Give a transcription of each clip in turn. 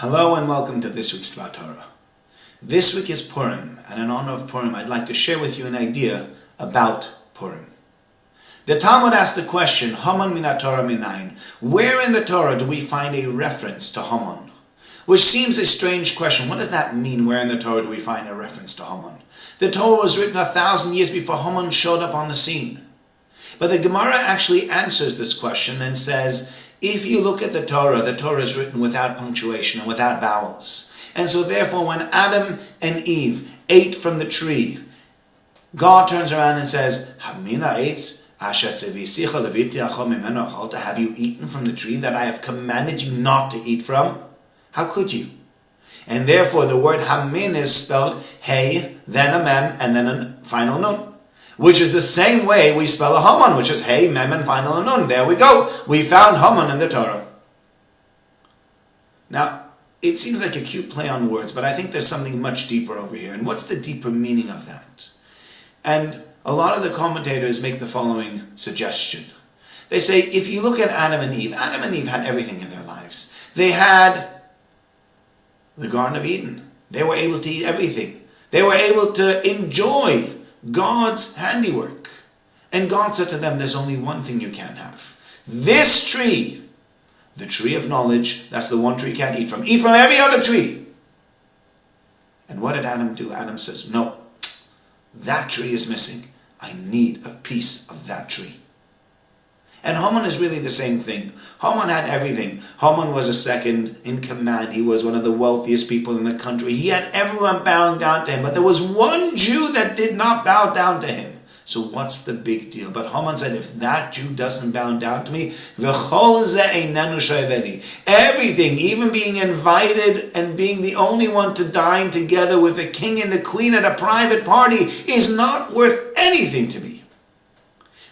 Hello and welcome to this week's Dvar Torah. This week is Purim, and in honor of Purim, I'd like to share with you an idea about Purim. The Talmud asked the question, Haman min Torah minayin. Where in the Torah do we find a reference to Haman? Which seems a strange question. What does that mean? Where in the Torah do we find a reference to Haman? The Torah was written 1,000 years before Haman showed up on the scene. But the Gemara actually answers this question and says, if you look at the Torah is written without punctuation and without vowels. And so therefore when Adam and Eve ate from the tree, God turns around and says, have you eaten from the tree that I have commanded you not to eat from? How could you? And therefore the word Hamin is spelled Hey, then a Mem, and then a final Nun. Which is the same way we spell a Haman, which is Hey, Mem, and final Nun. There we go. We found Haman in the Torah. Now, it seems like a cute play on words, but I think there's something much deeper over here. And what's the deeper meaning of that? And a lot of the commentators make the following suggestion. They say, if you look at Adam and Eve had everything in their lives. They had the Garden of Eden. They were able to eat everything. They were able to enjoy God's handiwork. And God said to them, there's only one thing you can't have. This tree, the tree of knowledge, that's the one tree you can't eat from. Eat from every other tree. And what did Adam do? Adam says, no, that tree is missing. I need a piece of that tree. And Haman is really the same thing. Haman had everything. Haman was a second in command. He was one of the wealthiest people in the country. He had everyone bowing down to him. But there was one Jew that did not bow down to him. So what's the big deal? But Haman said, if that Jew doesn't bow down to me, everything, even being invited and being the only one to dine together with the king and the queen at a private party, is not worth anything to me.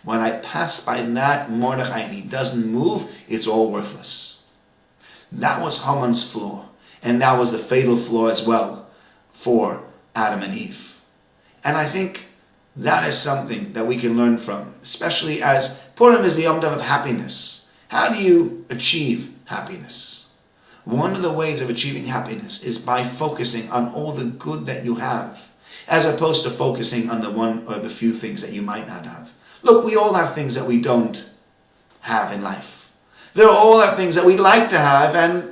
When I pass by that Mordechai and he doesn't move, it's all worthless. That was Haman's flaw. And that was the fatal flaw as well for Adam and Eve. And I think that is something that we can learn from, especially as Purim is the Yom Tov of happiness. How do you achieve happiness? One of the ways of achieving happiness is by focusing on all the good that you have, as opposed to focusing on the one or the few things that you might not have. Look, we all have things that we don't have in life. There all have things that we'd like to have and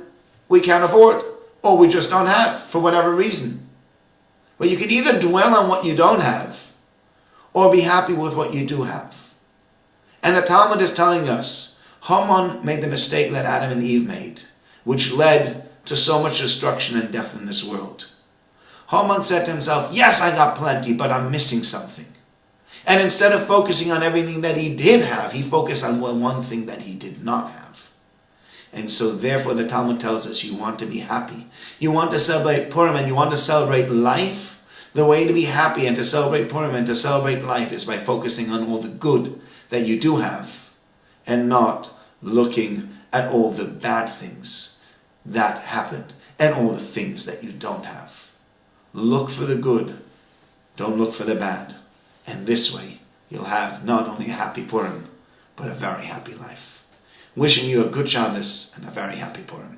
we can't afford, or we just don't have for whatever reason. But you can either dwell on what you don't have or be happy with what you do have. And the Talmud is telling us, Haman made the mistake that Adam and Eve made, which led to so much destruction and death in this world. Haman said to himself, yes, I got plenty, but I'm missing something. And instead of focusing on everything that he did have, he focused on one thing that he did not have. And so therefore the Talmud tells us, you want to be happy. You want to celebrate Purim and you want to celebrate life. The way to be happy and to celebrate Purim and to celebrate life is by focusing on all the good that you do have and not looking at all the bad things that happened and all the things that you don't have. Look for the good. Don't look for the bad. And this way, you'll have not only a happy Purim, but a very happy life. Wishing you a good Shabbos and a very happy Purim.